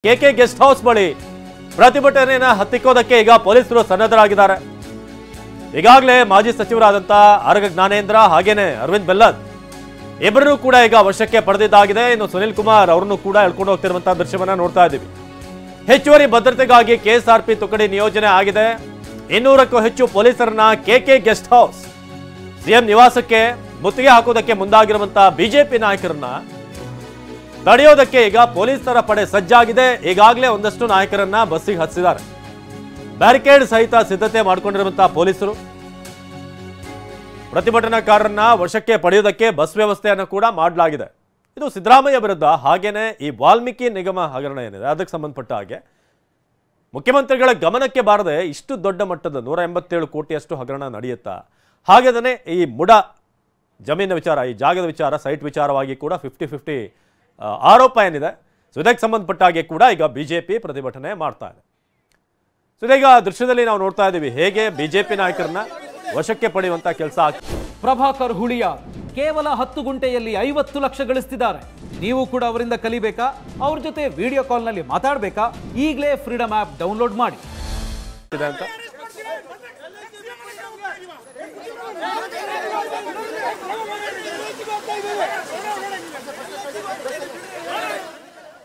K K guest house ಬಳಿ ಪ್ರತಿಭಟನೆಯನ್ನು ಹತ್ತಿಕ್ಕೋದಕ್ಕೆ ಈಗ ಪೊಲೀಸರು ಸನ್ನದ್ಧರಾಗಿದ್ದಾರೆ. ಈಗಾಗಲೇ ಮಾಜಿ ಸಚಿವರಾದಂತ ಆರಗ ಜ್ಞಾನೇಂದ್ರ ಹಾಗೇನೆ ಅರವಿಂದ್ ಬೆಲ್ಲದ್ ಇಬ್ಬರನ್ನು ಕೂಡ ಈಗ ವಶಕ್ಕೆ ಪಡೆದಿದ್ದಾಗಿದೆ. ಇನ್ನು ಸುನಿಲ್ ಕುಮಾರ್ ಅವರನ್ನು ಕೂಡ ಎಳ್ಕೊಂಡು ಹೋಗ್ತಿರುವಂತಹ ದೃಶ್ಯವನ್ನ ನೋಡ್ತಾ ಇದ್ದೀವಿ. ಹೆಚ್ಚುವರಿ ಭದ್ರತೆಗಾಗಿ ಕೆಎಸ್ಆರ್ಪಿ ತುಕಡಿ ನಿಯೋಜನೆ ಆಗಿದೆ. 200ಕ್ಕೂ ಹೆಚ್ಚು ಪೊಲೀಸರನ್ನ ಕೆಕೆ ಗೆಸ್ಟ್ ಹೌಸ್ ಸಿಎಂ ನಿವಾಸಕ್ಕೆ ಮುತ್ತಿಗೆ ಹಾಕೋದಕ್ಕೆ ಮುಂದಾಗಿರುವಂತಹ ಬಿಜೆಪಿ ನಾಯಕರನ್ನ ತಡೆಯೋದಕ್ಕೆ ಈಗ ಪೊಲೀಸರ ಪಡೆ ಸಜ್ಜಾಗಿದೆ. ಈಗಾಗಲೇ ಒಂದಷ್ಟು ನಾಯಕರನ್ನ ಬಸ್ಸಿಗೆ ಹತ್ತಿಸಿದ್ದಾರೆ. ಬ್ಯಾರಿಕೇಡ್ ಸಹಿತ ಸಿದ್ಧತೆ ಮಾಡಿಕೊಂಡಿರುವಂತಹ ಪೊಲೀಸರು ಪ್ರತಿಭಟನಾಕಾರರನ್ನ ವಶಕ್ಕೆ ಪಡೆಯೋದಕ್ಕೆ ಬಸ್ ವ್ಯವಸ್ಥೆಯನ್ನು ಕೂಡ ಮಾಡಲಾಗಿದೆ. ಇದು ಸಿದ್ದರಾಮಯ್ಯ ವಿರುದ್ಧ ಹಾಗೇನೆ ಈ ವಾಲ್ಮೀಕಿ ನಿಗಮ ಹಗರಣ ಏನಿದೆ ಅದಕ್ಕೆ ಸಂಬಂಧಪಟ್ಟ ಹಾಗೆ ಮುಖ್ಯಮಂತ್ರಿಗಳ ಗಮನಕ್ಕೆ ಬಾರದೆ ಇಷ್ಟು ದೊಡ್ಡ ಮಟ್ಟದ 187 ಕೋಟಿಯಷ್ಟು ಹಗರಣ ನಡೆಯುತ್ತಾ? ಹಾಗೆಯೇ ಈ ಮುಡ ಜಮೀನಿನ ವಿಚಾರ, ಈ ಜಾಗದ ವಿಚಾರ, ಸೈಟ್ ವಿಚಾರವಾಗಿ ಕೂಡ 50-50 ಆರೋಪ ಏನಿದೆ. ಸೊ ಇದಕ್ಕೆ ಸಂಬಂಧಪಟ್ಟ ಹಾಗೆ ಕೂಡ ಈಗ ಬಿಜೆಪಿ ಪ್ರತಿಭಟನೆ ಮಾಡ್ತಾ ಇದೆ. ಸೊ ಇದೀಗ ದೃಶ್ಯದಲ್ಲಿ ನಾವು ನೋಡ್ತಾ ಇದ್ದೀವಿ ಹೇಗೆ ಬಿಜೆಪಿ ನಾಯಕರನ್ನ ವಶಕ್ಕೆ ಪಡೆಯುವಂತ ಕೆಲಸ ಆಗ್ತದೆ. ಪ್ರಭಾಕರ್ ಹುಳಿಯಾ ಕೇವಲ 10 ಗುಂಟೆಯಲ್ಲಿ 50 ಲಕ್ಷ ಗಳಿಸ್ತಿದ್ದಾರೆ. ನೀವು ಕೂಡ ಅವರಿಂದ ಕಲಿಬೇಕಾ? ಅವ್ರ ಜೊತೆ ವಿಡಿಯೋ ಕಾಲ್ನಲ್ಲಿ ಮಾತಾಡಬೇಕಾ? ಈಗಲೇ ಫ್ರೀಡಮ್ ಆಪ್ ಡೌನ್ಲೋಡ್ ಮಾಡಿ.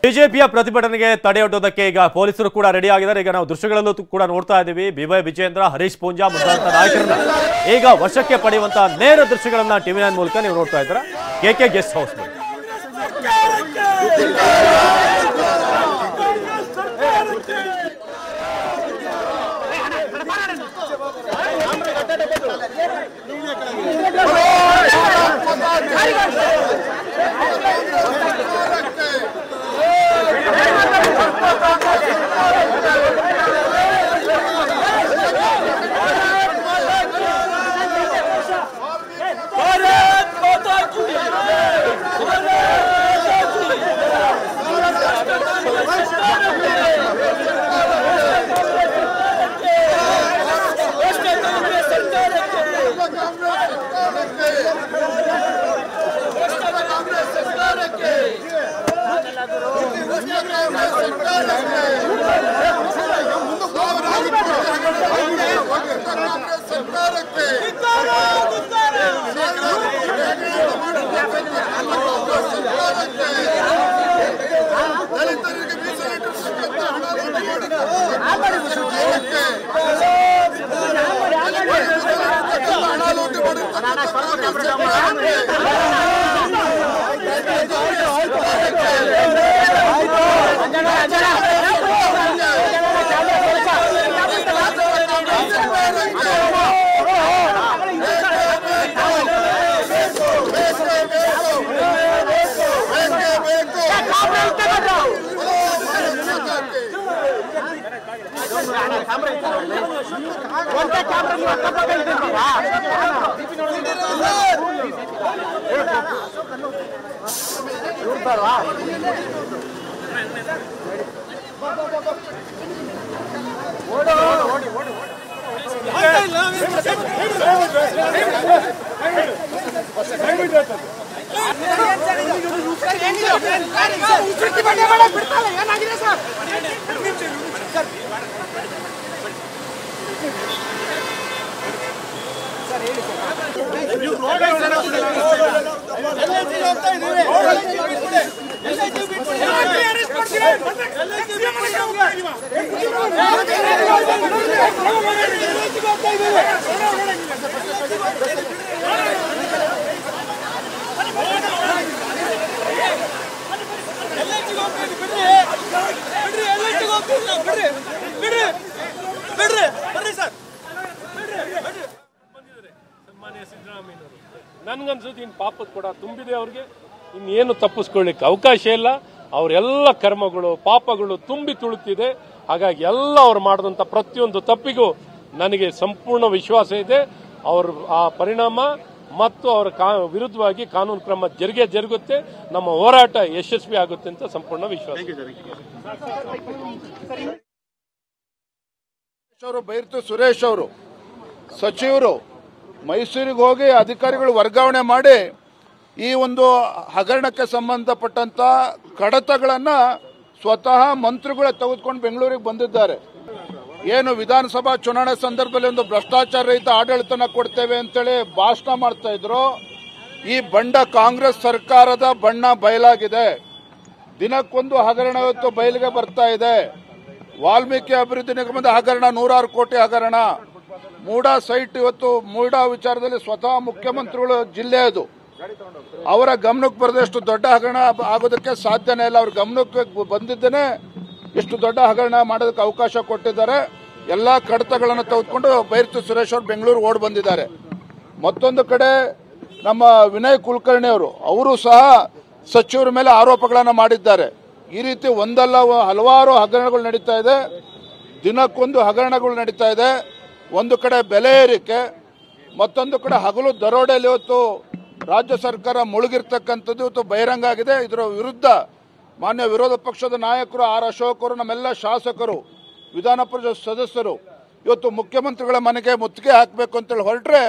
ಬಿಜೆಪಿಯ ಪ್ರತಿಭಟನೆಗೆ ತಡೆಯೊಡ್ಡೋದಕ್ಕೆ ಈಗ ಪೊಲೀಸರು ಕೂಡ ರೆಡಿ ಆಗಿದ್ದಾರೆ. ಈಗ ನಾವು ದೃಶ್ಯಗಳಲ್ಲೂ ಕೂಡ ನೋಡ್ತಾ ಇದ್ದೀವಿ. ಬಿವೈ ವಿಜೇಂದ್ರ, ಹರೀಶ್ ಪೂಂಜಾ ಮುಂತಾದ ನಾಯಕರನ್ನ ಈಗ ವಶಕ್ಕೆ ಪಡೆಯುವಂತಹ ನೇರ ದೃಶ್ಯಗಳನ್ನ ಟಿವಿ9 ಮೂಲಕ ನೀವು ನೋಡ್ತಾ ಇದ್ದೀರಾ. ಕೆಕೆ ಗೆಸ್ಟ್ ಹೌಸ್ ನನ್ಗನ್ಸುತ್ತೆ ಇನ್ನು ಪಾಪದ ಕೂಡ ತುಂಬಿದೆ. ಅವ್ರಿಗೆ ಇನ್ನೇನು ತಪ್ಪಿಸ್ಕೊಳ್ಳಿಕ್ಕೆ ಅವಕಾಶ ಇಲ್ಲ. ಅವರೆಲ್ಲ ಕರ್ಮಗಳು ಪಾಪಗಳು ತುಂಬಿ ತುಳುತ್ತಿದೆ. ಹಾಗಾಗಿ ಎಲ್ಲ ಅವ್ರು ಮಾಡಿದಂಥ ಪ್ರತಿಯೊಂದು ತಪ್ಪಿಗೂ ನನಗೆ ಸಂಪೂರ್ಣ ವಿಶ್ವಾಸ ಇದೆ. ಅವ್ರ ಆ ಪರಿಣಾಮ ಮತ್ತು ಅವರ ವಿರುದ್ಧವಾಗಿ ಕಾನೂನು ಕ್ರಮ ಜರುಗುತ್ತೆ. ನಮ್ಮ ಹೋರಾಟ ಯಶಸ್ವಿ ಆಗುತ್ತೆ ಅಂತ ಸಂಪೂರ್ಣ ವಿಶ್ವಾಸ. ಬೈರ್ತು ಸುರೇಶ್ ಅವರು ಸಚಿವರು ಮೈಸೂರಿಗೆ ಹೋಗಿ ಅಧಿಕಾರಿಗಳು ವರ್ಗಾವಣೆ ಮಾಡಿ ಈ ಒಂದು ಹಗರಣಕ್ಕೆ ಸಂಬಂಧಪಟ್ಟಂತ ಕಡತಗಳನ್ನು ಸ್ವತಃ ಮಂತ್ರಿಗಳೇ ತೆಗೆದುಕೊಂಡು ಬೆಂಗಳೂರಿಗೆ ಬಂದಿದ್ದಾರೆ. ಏನು ವಿಧಾನಸಭಾ ಚುನಾವಣೆ ಸಂದರ್ಭದಲ್ಲಿ ಒಂದು ಭ್ರಷ್ಟಾಚಾರ ರಹಿತ ಆಡಳಿತನ ಕೊಡ್ತೇವೆ ಅಂತೇಳಿ ಭಾಷಣ ಮಾಡ್ತಾ ಇದ್ರು. ಈ ಬಂಡ ಕಾಂಗ್ರೆಸ್ ಸರ್ಕಾರದ ಬಣ್ಣ ಬಯಲಾಗಿದೆ. ದಿನಕ್ಕೊಂದು ಹಗರಣ ಇವತ್ತು ಬಯಲಿಗೆ ಬರ್ತಾ ಇದೆ. ವಾಲ್ಮೀಕಿ ಅಭಿವೃದ್ಧಿ ನಿಗಮದ ಹಗರಣ, 106 ಕೋಟಿ ಹಗರಣ. ಮೂಡಾ ಸೈಟ್, ಇವತ್ತು ಮೂಡಾ ವಿಚಾರದಲ್ಲಿ ಸ್ವತಃ ಮುಖ್ಯಮಂತ್ರಿಗಳು ಜಿಲ್ಲೆ ಅದು, ಅವರ ಗಮನಕ್ಕೆ ಬರದಷ್ಟು ದೊಡ್ಡ ಹಗರಣ ಆಗೋದಕ್ಕೆ ಸಾಧ್ಯನೇ ಇಲ್ಲ. ಅವ್ರ ಗಮನಕ್ಕೆ ಬಂದಿದ್ದೇನೆ ಇಷ್ಟು ದೊಡ್ಡ ಹಗರಣ ಮಾಡೋದಕ್ಕೆ ಅವಕಾಶ ಕೊಟ್ಟಿದ್ದಾರೆ. ಎಲ್ಲಾ ಕಡತಗಳನ್ನು ತೆಗೆದುಕೊಂಡು ಬೈರತಿ ಸುರೇಶ್ ಅವರು ಬೆಂಗಳೂರು ಓಡ್ ಬಂದಿದ್ದಾರೆ. ಮತ್ತೊಂದು ಕಡೆ ನಮ್ಮ ವಿನಯ್ ಕುಲಕರ್ಣಿ ಅವರು ಸಹ ಸಚಿವರ ಮೇಲೆ ಆರೋಪಗಳನ್ನು ಮಾಡಿದ್ದಾರೆ. ಈ ರೀತಿ ಒಂದಲ್ಲ ಹಲವಾರು ಹಗರಣಗಳು ನಡೀತಾ ಇದೆ. ದಿನಕ್ಕೊಂದು ಹಗರಣಗಳು ನಡೀತಾ ಇದೆ. ಒಂದು ಕಡೆ ಬೆಲೆ ಏರಿಕೆ, ಮತ್ತೊಂದು ಕಡೆ ಹಗಲು ದರೋಡೆಯಲ್ಲಿ ಇವತ್ತು ರಾಜ್ಯ ಸರ್ಕಾರ ಮುಳುಗಿರ್ತಕ್ಕಂಥದ್ದು ಇವತ್ತು ಬಹಿರಂಗ ಆಗಿದೆ. ಇದರ ವಿರುದ್ಧ ಮಾನ್ಯ ವಿರೋಧ ಪಕ್ಷದ ನಾಯಕರು ಆರ್ ಅಶೋಕ್ ಅವರು, ನಮ್ಮೆಲ್ಲ ಶಾಸಕರು, ವಿಧಾನ ಪರಿಷತ್ ಸದಸ್ಯರು ಇವತ್ತು ಮುಖ್ಯಮಂತ್ರಿಗಳ ಮನೆಗೆ ಮುತ್ತಿಗೆ ಹಾಕಬೇಕು ಅಂತೇಳಿ ಹೊರಟ್ರೆ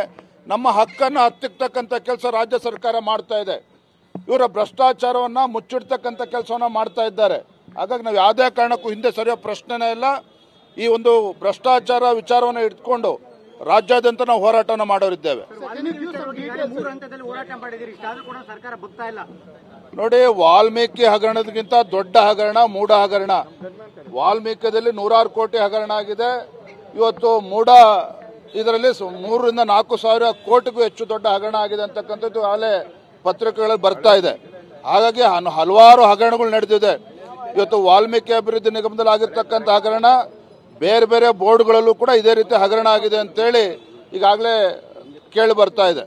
ನಮ್ಮ ಹಕ್ಕನ್ನು ಹತ್ತಿಕ್ಕತಕ್ಕಂಥ ಕೆಲಸ ರಾಜ್ಯ ಸರ್ಕಾರ ಮಾಡ್ತಾ ಇದೆ. ಇವರ ಭ್ರಷ್ಟಾಚಾರವನ್ನ ಮುಚ್ಚಿಡ್ತಕ್ಕಂಥ ಕೆಲಸವನ್ನ ಮಾಡ್ತಾ ಇದ್ದಾರೆ. ಹಾಗಾಗಿ ನಾವು ಯಾವುದೇ ಕಾರಣಕ್ಕೂ ಹಿಂದೆ ಸರಿಯೋ ಪ್ರಶ್ನೆನೇ ಇಲ್ಲ. ಈ ಒಂದು ಭ್ರಷ್ಟಾಚಾರ ವಿಚಾರವನ್ನು ಇಟ್ಕೊಂಡು ರಾಜ್ಯಾದ್ಯಂತ ನಾವು ಹೋರಾಟನ ಮಾಡೋರಿದ್ದೇವೆ. ನೋಡಿ, ವಾಲ್ಮೀಕಿ ಹಗರಣದಕ್ಕಿಂತ ದೊಡ್ಡ ಹಗರಣ ಮೂಡಾ ಹಗರಣ. ವಾಲ್ಮೀಕಿಯಲ್ಲಿ 106 ಕೋಟಿ ಹಗರಣ ಆಗಿದೆ. ಇವತ್ತು ಮೂಡಾ ಇದರಲ್ಲಿ 3ರಿಂದ 4 ಸಾವಿರ ಕೋಟಿಗೂ ಹೆಚ್ಚು ದೊಡ್ಡ ಹಗರಣ ಆಗಿದೆ ಅಂತಕ್ಕಂಥದ್ದು ಆಗಲೇ ಪತ್ರಿಕೆಗಳಲ್ಲಿ ಬರ್ತಾ ಇದೆ. ಹಾಗಾಗಿ ಹಲವಾರು ಹಗರಣಗಳು ನಡೆದಿದೆ. ಇವತ್ತು ವಾಲ್ಮೀಕಿ ಅಭಿವೃದ್ಧಿ ನಿಗಮದಲ್ಲಿ ಆಗಿರ್ತಕ್ಕಂಥ ಹಗರಣ, ಬೇರೆ ಬೇರೆ ಬೋರ್ಡ್ಗಳಲ್ಲೂ ಕೂಡ ಇದೇ ರೀತಿ ಹಗರಣ ಆಗಿದೆ ಅಂತೇಳಿ ಈಗಾಗಲೇ ಕೇಳಿ ಬರ್ತಾ ಇದೆ.